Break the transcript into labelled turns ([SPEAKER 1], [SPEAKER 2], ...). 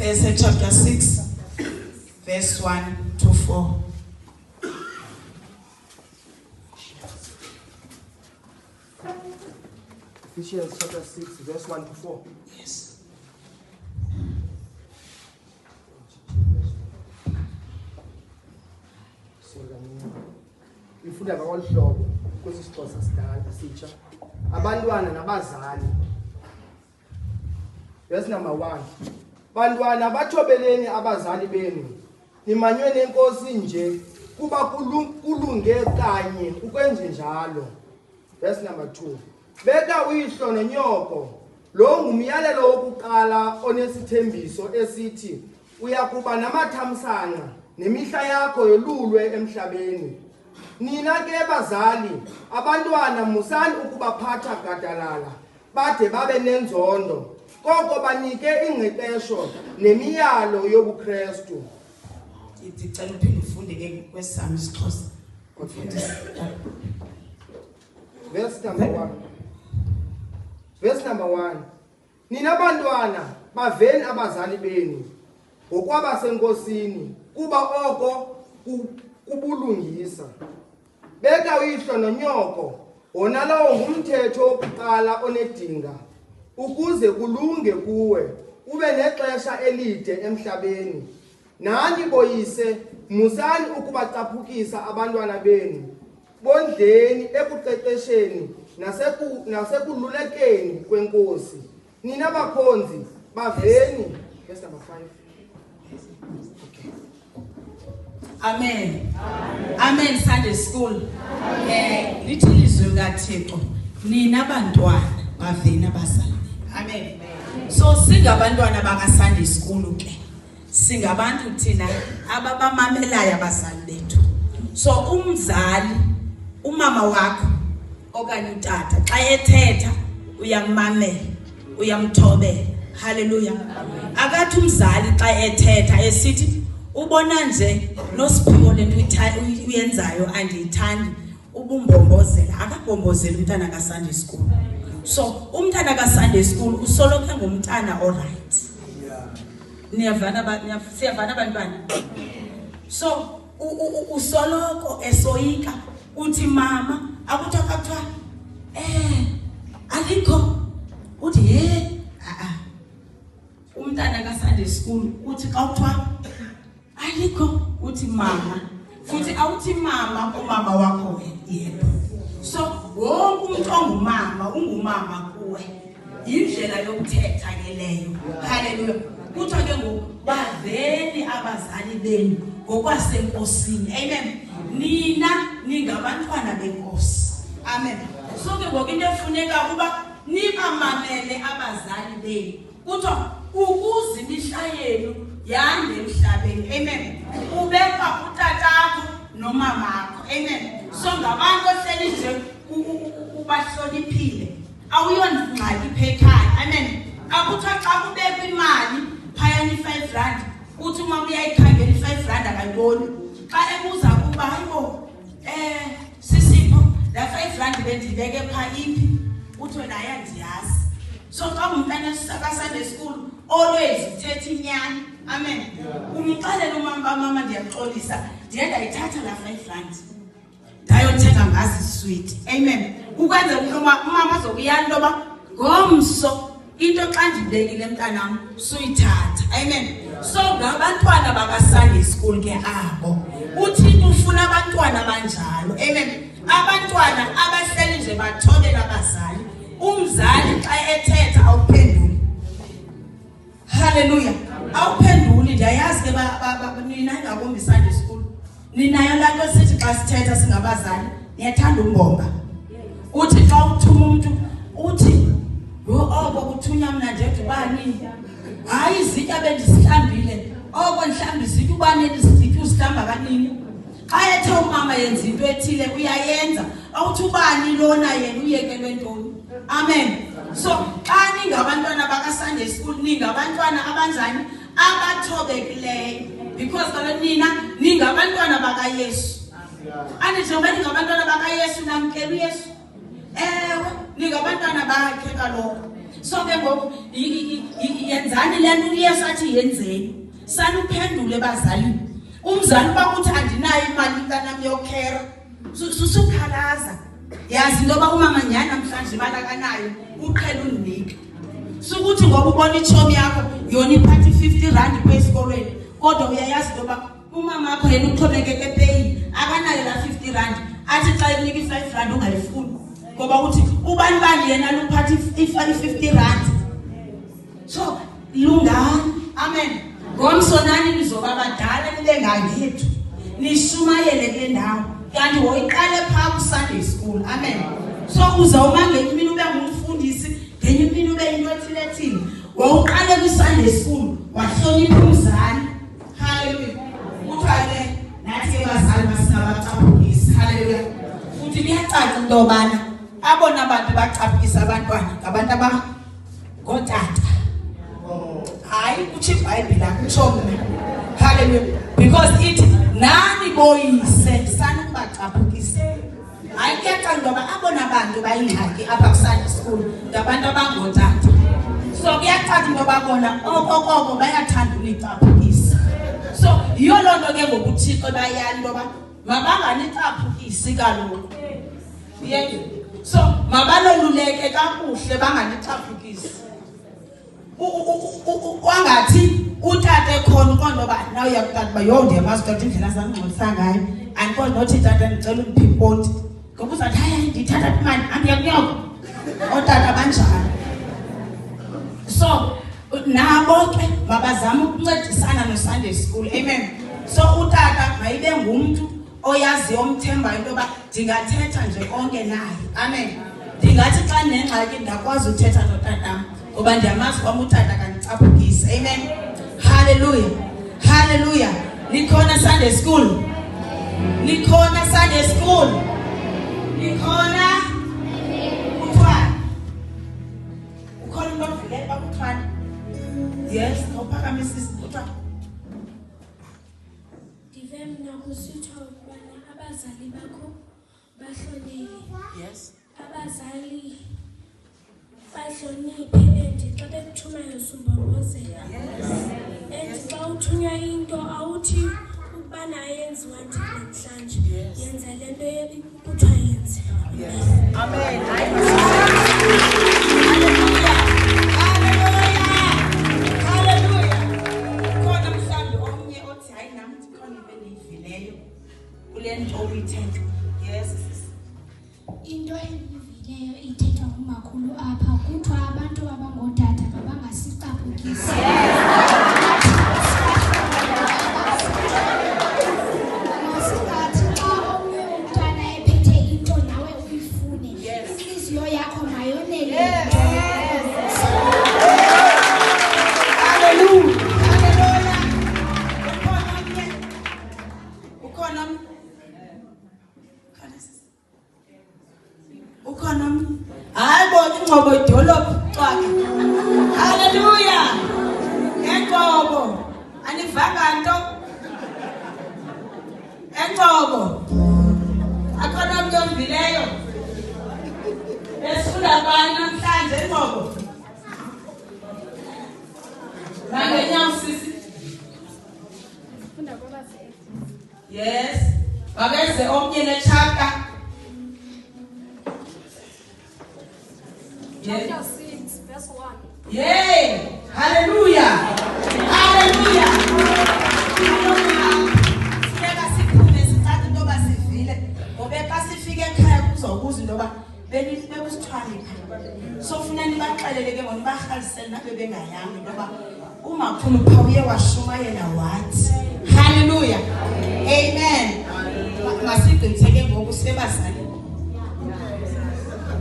[SPEAKER 1] Ephesians chapter 6 verse 1 to 4.
[SPEAKER 2] Ephesians chapter 6 verse 1 to 4.
[SPEAKER 1] Yes.
[SPEAKER 2] Ifunda ngolhlobo kwesixhosa sidala sitsha abantwana nabazali. Verse number 1. Bantwana bathobeleni abazali benu nimanywe nenkosi nje kuba kulunge kanye ukwenze njalo. Verse number 2. Beka uyihlo nonyoko lo ngumyalelo wokuqala onesithembiso esithi uyakuba namathamsanqa nemihla yakho yolulwe emhlabeni. Nina ke bazali abantwana musani ukubaphatha gadalala bade babe nenzondo koko banike ingqeqesho nemiyalo yobuKristu.
[SPEAKER 1] Ngicela uphinde ufunde ke kwesami isiXhosa.
[SPEAKER 2] Verse number 1. Verse number 1. Nina bantwana baveni abazali benu ngokwabasenkosini kuba oko kubulungisa. Beka uyihlo nonyoko wona lawo ngumthetho wokuqala onedinga ukuze kulunge kuwe ube nexesha elide emhlabeni. Nani boyise musani ukubacaphukisa abantwana benu bondleni ekuqeqesheni nasekululekeni kwenkosi. Nina bakhonzi baveni. Verse number 5.
[SPEAKER 1] Okay. Amen. Amen. Sunday school. Lithi ilizwi likaThixo nina bantwana baveni abazali. Amen. So singabantwana baka Sunday school ke. Singabantu thina ababamamelayo abazali bethu. So umzali umama wakho okanye utata xa ethetha uyamamela uyamthobela. Hallelujah. Akathi umzali xa ethetha esithi ubona nje noSiphiwo lento uyenzayo andiyithandi ubumbombozela akabhombozela umntana ka Sunday school. So umntana ka Sunday school usoloko ngumntana all right. Siyavana abantwana. So usoloko esoyika uthi mama akuthiwa alikho uthi umntana ka Sunday school uthi xa kuthiwa alikho uthi mama futhi awuthi mama umama wakho yedwa. So wonke umuntu ungumama kuwe indlela yokuthetha ke leyo. Hallelujah. Kuthiwa ke ngobaveni abazali benu ngokwasenkosini. Amen. Nina ningabantwana benkosi. Amen. So ke ngoku into efuneka kuba nibamamele abazali benu. Kuthiwa ukuze imihla yenu yande emhlabeni. Amen. Ubeka utatakho nomamakho. Amen. So ngabantu ohleli nje ubahloniphile awuyongxaki phekhaya. Amen. Akuthiwa xa kubekwa imali phaya ni 5 rand uthi uma uyayikhangela i5 rand akayiboni. Xa ebuza kuba hayibo sisipho la 5 rand bendibeke pha iphi uthi wena ayandiyazi. So xa umntana ka Sunday school always uthetha inyani. Amen. Umxelela umama ndiyaxolisa ndiye ndayithatha la 5 rand ndayothenga ngazi sweet. Amen. Ukwenza umama azokuyala loba ngomso into xa ndibekile mntanami suyithatha. Amen. So ngabantwana baka Sunday school ke abo uthini ufuna abantwana abanjalo. Amen. Abantwana abahleli nje bathobela abazali. Umzali xa ethetha awuphenduli. Hallelujah. Awuphenduli. Ndiyayazi ke nina ngakumbi Sunday school ninayo la nto sithi xa sithetha singabazali niyathanda umbonga. Uthi xa uthuma umuntu uthi oko kuthunya mna nje ubani hayi izitya bendisihlambile oko nhlamba izitya ubani izitya usihlamba kanini. Xa ethe umama yenza into ethile uyayenza awuthi ubani lona yena uyekelwe ntoni. Amen. So xa ningabantwana baka Sunday school ningabantwana abanjani abathobekileyo because kaloku nina ningabantwana baka Yesu. Andijonge ningabantwana baka Yesu namkela uYesu. Ningabantwana bakhe kaloku. So ke ngoku yenzani lento uyesathi yenzeni sanuphendule bazali umzali bakuthi andinayo imali mntanami yokhera susukhalaza yazi into ba umama nyana namhlanje imali akanayo uqhela uninika sukuthi ngoba ubona ichomi yakho yona iphathi 50 rand kwesikolweni kodwa uyayazi into ba umama wakho yena uxhomekeke epeyi akanayo la 50 rand athi xa ikunika 5 rand ungayifuni ngoba uthi ubani bani yena luphathi 50 rand so lungani amen ngomsonani nizoba badala nibe ngangithu nishumayele kule ndawo kanti woyiqale phaa ku Sunday school amen so uzawuma ngenye imini ube ngumfundisi ngenye imini ube into ethilethile wawuqale ku Sunday school wahlonipha umzali haleluya uthale nathi abazali masinabacaphukisa haleluya futhi kuyacaca into obana abona abantu bacaphukisa abantwana ngabantu abangotata hayi kuthi iBhayibheli akutsho mina haleluya because it nani boyise sanukubacaphukisa hayi kuyacaca ngoba abona abantu bayingxaki apha ku Sunday school ngabantu abangotata so kuyacaca into babona okokoko bayathanda unicaphukisa so iyo loo nto ke ngokuthixo bayali into ba mabanganicaphukisi kaloku yeke so mabaloluleke kakuhle banganicaphukisi wangathi utata ekhona uqondo ba nawe uyakutata ba yo ndiyamazi utata indlela zangxolisa ngayo andikwazi nothi tata ndicela umphipoti ngoba uzathi hayi ndithatha imali andiyakunyoko otata banjani so nabo ke mabazama ukuncedisana no Sunday school amen so utata mayibe ngumuntu oyaziyo omthembayo into ba ndingathetha nje konke naye amen ndingathi xa nengxaki ndakwazi uthetha notatam ngoba ndiyamazi kwam utata kandicaphukisa amen haleluya haleluya likhona Sunday school likhona Sunday school likhona uthwana ukhona umuntu ovule bakuthwana yes awuphakamisa uthwana
[SPEAKER 3] Divem nakusitho ukubana abazali bakho bahlonile
[SPEAKER 1] yes
[SPEAKER 3] abazali bahloniphe and xa bekuthumayo sumbongozela and xa uthunywa into awuthi ukubana ayenziwa nje namhlanje yenza le nto kuthiwa yenzela
[SPEAKER 1] amen haleluya haleluya haleluya khona mhlambi omnye othi hayi nami khona into endiyivileyo kule nto uyithetha yes
[SPEAKER 4] into endivileyo ithethwa ngumakhulu apha kuthiwa abantu abangotata mabangasicaphukisi masikathi xa omnye umntwana ephethe into nawe uyifune intliziyo yakho mayonele
[SPEAKER 1] haleluya haleluya ukhona omnye ukhona ukhona hayi bona ingcobo idolophu xaka haleluya engcobo anivanga nto engcobo akhona umuntu ovileyo esifunda bani namhlanje engcobo bangenyawo sisi yes bakeze omnye nechapter
[SPEAKER 3] Chapter 6 verse 1
[SPEAKER 1] yay hallelujah hallelujah siyeka siphume sithathe into basivile ngoba xa sifike ekhaya kuzokuza into ba bekusithwalipha so funa nibaxelele ke ngoni bahalisele nabe bengayanga into ba umakhulu pha uye washumayela wathi